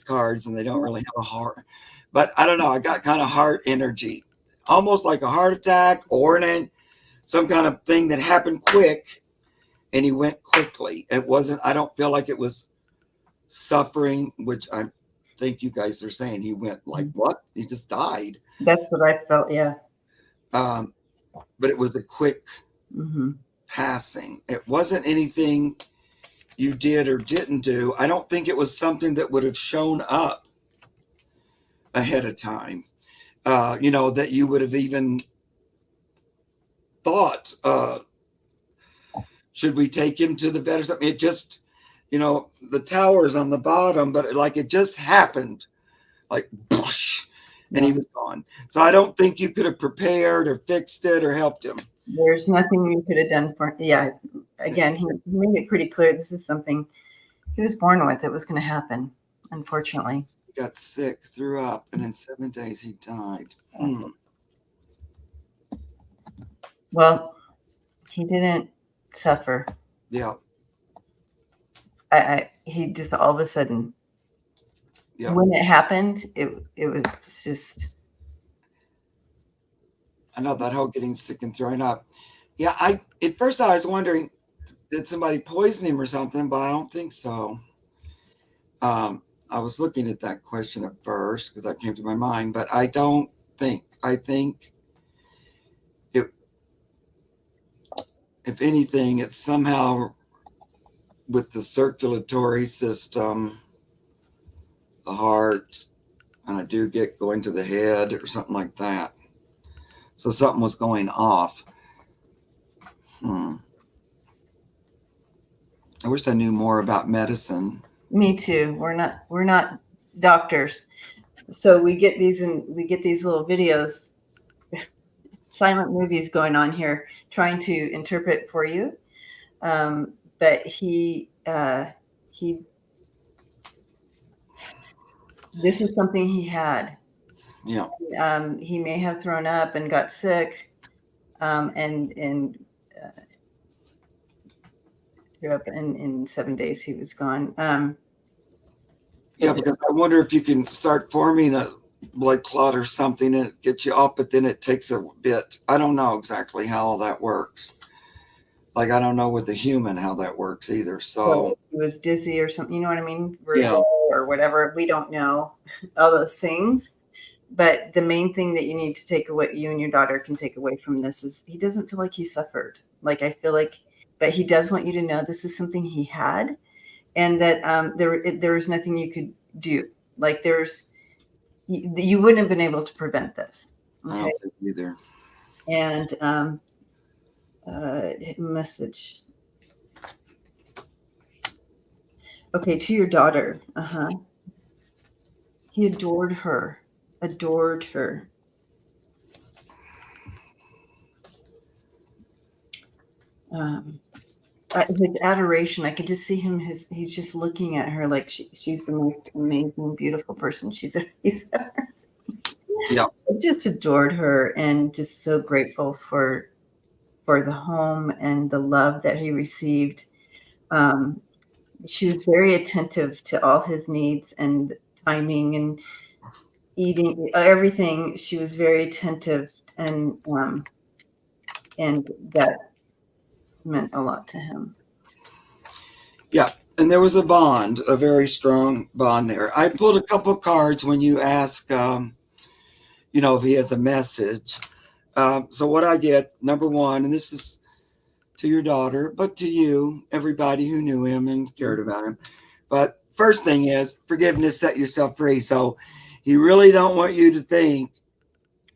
cards, and they don't really have a heart. But I don't know. I got kind of heart energy, almost like a heart attack or some kind of thing that happened quick, and he went quickly. It wasn't. I don't feel like it was suffering, which I think you guys are saying. He went like what? He just died. That's what I felt. Yeah. But it was a quick passing. It wasn't anything you did or didn't do. I don't think it was something that would have shown up ahead of time. that you would have even thought, should we take him to the vet or something? It just, the tower's on the bottom, but like it just happened, like, whoosh, and Yeah. he was gone. So I don't think you could have prepared or fixed it or helped him. There's nothing you could have done for. Yeah. Again, he made it pretty clear this is something he was born with. It was going to happen, unfortunately. He got sick, threw up, and in 7 days he died. Well, he didn't suffer. Yeah. He just all of a sudden, Yeah. when it happened, it was just. I know that whole getting sick and throwing up. Yeah, at first I was wondering, did somebody poison him or something? But I don't think so. I was looking at that question at first because that came to my mind, but I don't think. I think if anything, it's somehow with the circulatory system, the heart, and I do get going to the head or something like that. So something was going off. I wish I knew more about medicine. Me too. We're not doctors, so we get these little videos, silent movies going on here, trying to interpret for you. But he this is something he had. Yeah. He may have thrown up and got sick, and threw up, and in 7 days he was gone. Yeah, because I wonder if you can start forming a blood clot or something and it gets you up, but then it takes a bit. I don't know exactly how all that works. Like, I don't know with the human how that works either. So he was dizzy or something, you know what I mean? Yeah. Or whatever. We don't know all those things. But the main thing that you need to take away, you and your daughter can take away from this, is he doesn't feel like he suffered. Like, I feel like, but he does want you to know this is something he had, and that there was nothing you could do. Like, you wouldn't have been able to prevent this. I don't think either. And message. Okay, to your daughter. He adored her. Adored her. His adoration, I could just see him. He's just looking at her like she's the most amazing, beautiful person he's ever seen. Yeah. Just adored her, and just so grateful for the home and the love that he received. She was very attentive to all his needs and timing and eating, everything. She was very attentive, and that meant a lot to him. Yeah. And there was a bond, a very strong bond there. I pulled a couple cards when you ask, if he has a message. So what I get, number one, and this is to your daughter, but to you, everybody who knew him and cared about him. But first thing is forgiveness, set yourself free. So he really don't want you to think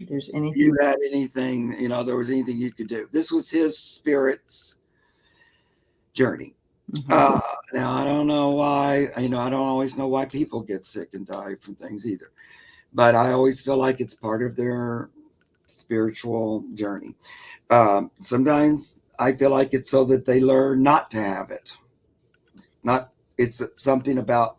there's anything you had anything, there was anything you could do. This was his spirit's journey. Now I don't know why, I don't always know why people get sick and die from things either, but I always feel like it's part of their spiritual journey. Sometimes I feel like it's so that they learn not to have it. Not, it's something about,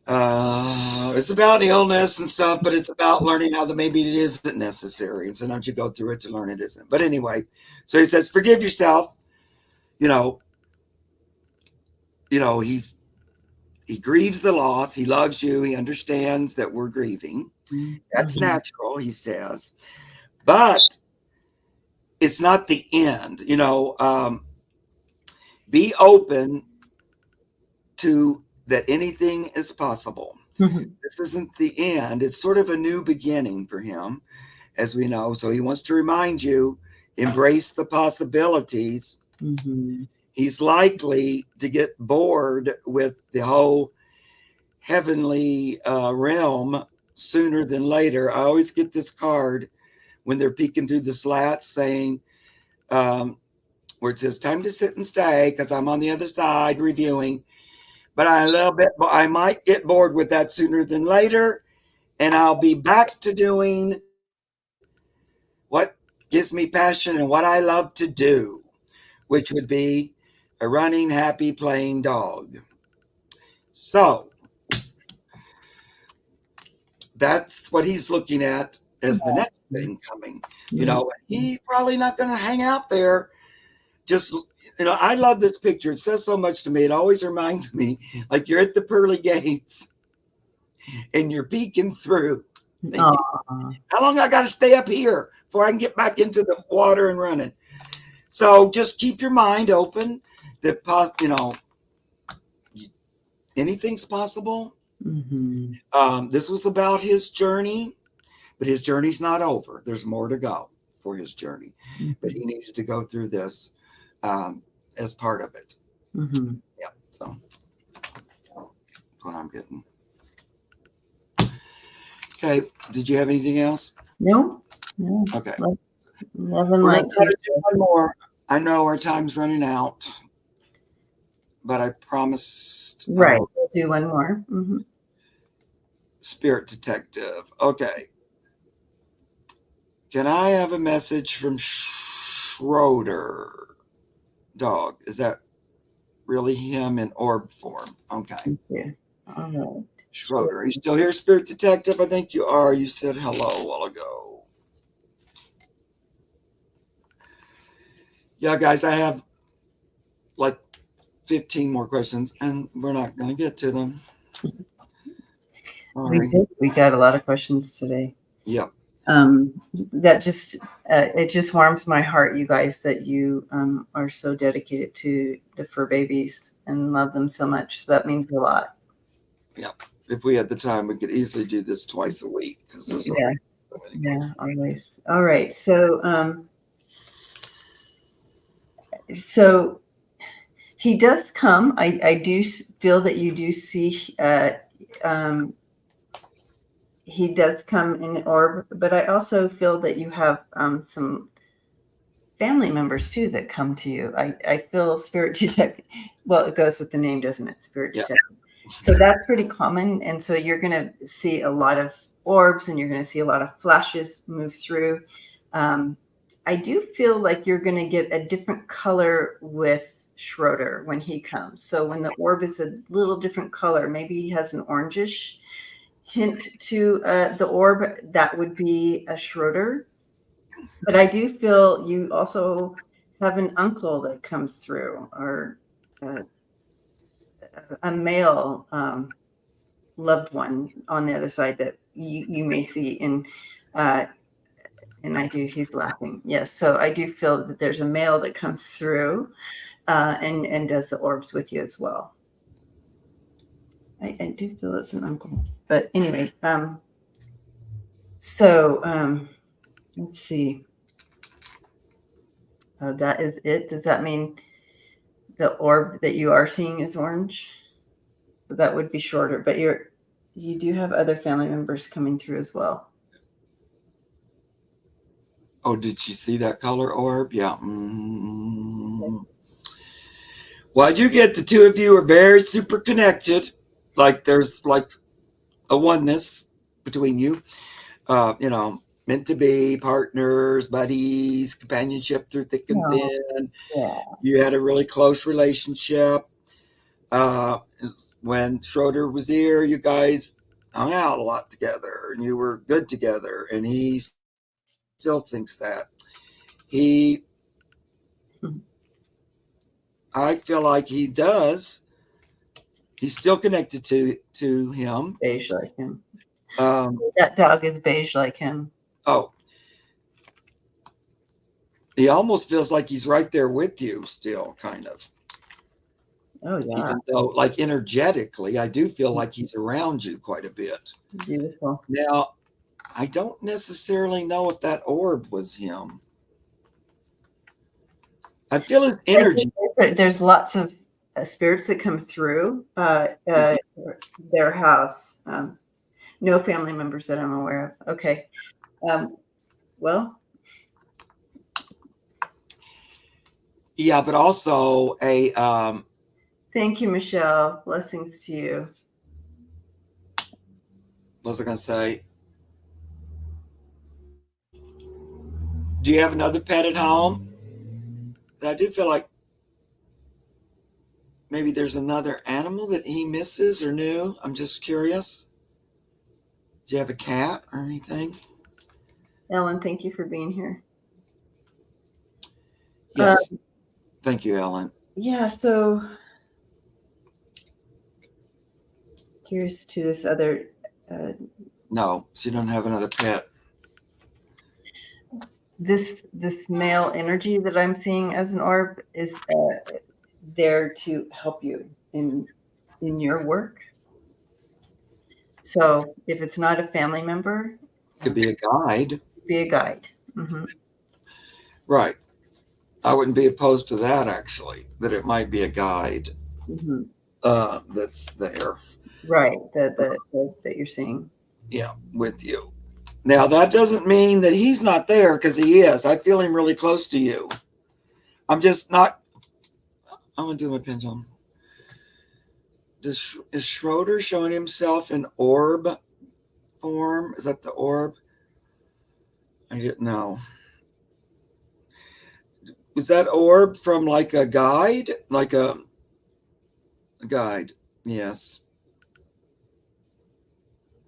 it's about illness and stuff, but it's about learning how that maybe it isn't necessary. And sometimes you go through it to learn it isn't. But anyway, so he says, forgive yourself. He grieves the loss. He loves you. He understands that we're grieving. That's natural, he says. But it's not the end. Be open to that anything is possible. This isn't the end. It's sort of a new beginning for him, as we know. So he wants to remind you, embrace the possibilities. He's likely to get bored with the whole heavenly realm sooner than later. I always get this card when they're peeking through the slats saying, um, where it says time to sit and stay because I'm on the other side reviewing. But I might get bored with that sooner than later, and I'll be back to doing what gives me passion and what I love to do, which would be a running, happy, playing dog. So that's what he's looking at as the next thing coming. He's probably not going to hang out there. Just, I love this picture. It says so much to me. It always reminds me like you're at the pearly gates and you're peeking through. How long I got to stay up here before I can get back into the water and running? So just keep your mind open. That anything's possible. This was about his journey, but his journey's not over. There's more to go for his journey, but he needed to go through this as part of it. Yeah. So that's what I'm getting. Okay. Did you have anything else? No. Okay. Love and We're light. going to do one more. I know our time's running out, but I promised. Right. We'll do one more. Spirit detective. Okay. Can I have a message from Schroeder? Dog. Is that really him in orb form? Okay. All right. Schroeder. Are you still here, Spirit Detective? I think you are. You said hello a while ago. Yeah, guys, I have like 15 more questions, and we're not going to get to them. We got a lot of questions today. Yep. That just it just warms my heart, you guys, that you are so dedicated to the fur babies and love them so much. So that means a lot. Yep. If we had the time, we could easily do this twice a week because there's always. All right, so he does come. I do feel that you do see. He does come in an orb, but I also feel that you have some family members too that come to you. I feel spirit detective. Well, it goes with the name, doesn't it? Spirit detective. So that's pretty common. And so you're going to see a lot of orbs and you're going to see a lot of flashes move through. I do feel like you're going to get a different color with Schroeder when he comes. So when the orb is a little different color, maybe he has an orangish hint to the orb, that would be a Schroeder. But I do feel you also have an uncle that comes through, or a male loved one on the other side that you may see in. And I do. He's laughing. Yes. So I do feel that there's a male that comes through and does the orbs with you as well. I do feel it's an uncle. But anyway, let's see. That is it. Does that mean the orb that you are seeing is orange? So that would be shorter, but you do have other family members coming through as well. Oh, did you see that color orb? Yeah. Well, I do get the two of you are very super connected. Like there's like a oneness between you. Meant to be partners, buddies, companionship through thick and thin. Yeah. You had a really close relationship. When Schroeder was here, you guys hung out a lot together and you were good together. And he still thinks that. I feel like he does. He's still connected to him. Beige like him. That dog is beige like him. Oh. He almost feels like he's right there with you still, kind of. Oh, yeah. Even though, like, energetically, I do feel like he's around you quite a bit. Beautiful. Now, I don't necessarily know if that orb was him. I feel his energy. There's lots of spirits that come through their house. No family members that I'm aware of. Okay. Well, Yeah, but also thank you, Michelle. Blessings to you. what was I going to say? Do you have another pet at home? I do feel like maybe there's another animal that he misses or knew. I'm just curious. Do you have a cat or anything? Ellen, thank you for being here. Yes. Thank you, Ellen. Yeah, so here's to this other. No, she don't have another pet. This male energy that I'm seeing as an orb is there to help you in your work. So if it's not a family member, Could be a guide. be a guide. Mm-hmm. Right. I wouldn't be opposed to that, actually, that it might be a guide Mm-hmm. that's there. Right, that you're seeing. Yeah, with you. Now, that doesn't mean that he's not there, because he is. I feel him really close to you. I'm just not. I'm going to do my pendulum. Is Schroeder showing himself in orb form? Is that the orb? I didn't know. Was that orb from like a guide? Like a guide? Yes.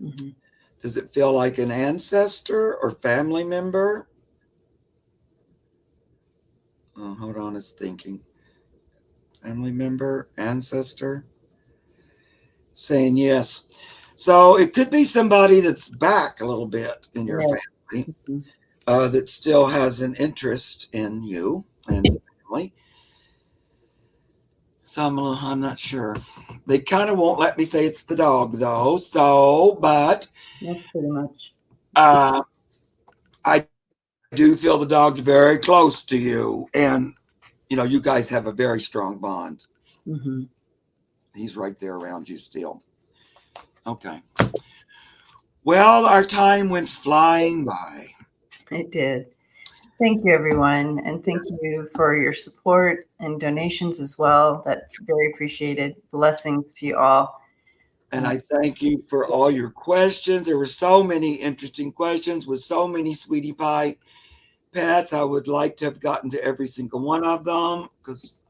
Mm-hmm. Does it feel like an ancestor or family member? Oh, hold on, it's thinking. Family member, ancestor? Saying yes. So it could be somebody that's back a little bit in your family that still has an interest in you and the family. So I'm not sure. They kind of won't let me say it's the dog though. So, but That's pretty much. I do feel the dog's very close to you, and you guys have a very strong bond. Mm-hmm. He's right there around you still. Okay. Well, our time went flying by. It did. Thank you, everyone. And thank you for your support and donations as well. That's very appreciated. Blessings to you all. And I thank you for all your questions. There were so many interesting questions with so many sweetie pie pets. I would like to have gotten to every single one of them because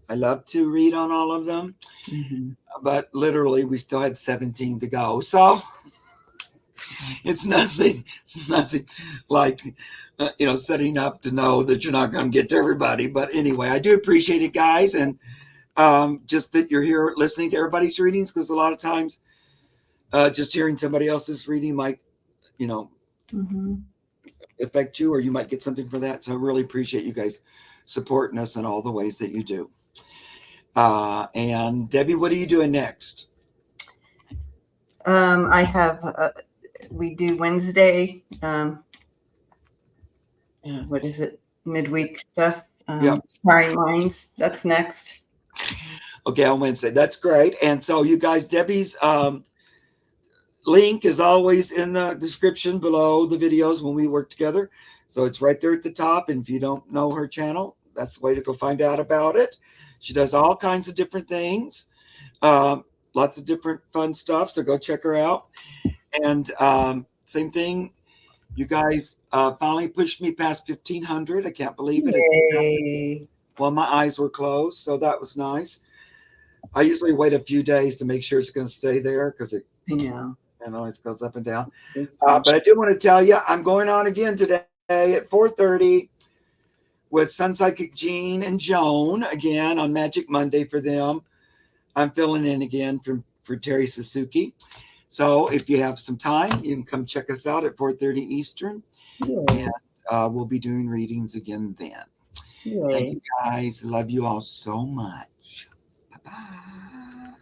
I love to read on all of them. Mm-hmm. But literally, we still had 17 to go. So it's nothing like setting up to know that you're not going to get to everybody. But anyway, I do appreciate it, guys, and just that you're here listening to everybody's readings, because a lot of times just hearing somebody else's reading might Mm-hmm. affect you, or you might get something for that. So I really appreciate you guys supporting us in all the ways that you do. And Debbie, what are you doing next? I have we do Wednesday. What is it? Midweek stuff. Yep. Inquiring Minds. That's next. Okay, on Wednesday. That's great. And so you guys, Debbie's link is always in the description below the videos when we work together. So it's right there at the top. And if you don't know her channel, that's the way to go find out about it. She does all kinds of different things, lots of different fun stuff. So go check her out. And same thing, you guys finally pushed me past 1,500. I can't believe it. Yay. Well, my eyes were closed, so that was nice. I usually wait a few days to make sure it's going to stay there, because it goes up and down. But I do want to tell you, I'm going on again today at 4:30 with Sun Psychic Jean and Joan again on Magic Monday for them. I'm filling in again for Terry Suzuki. So if you have some time, you can come check us out at 4:30 Eastern. Yay. And we'll be doing readings again then. Yay. Thank you, guys. Love you all so much. Bye-bye.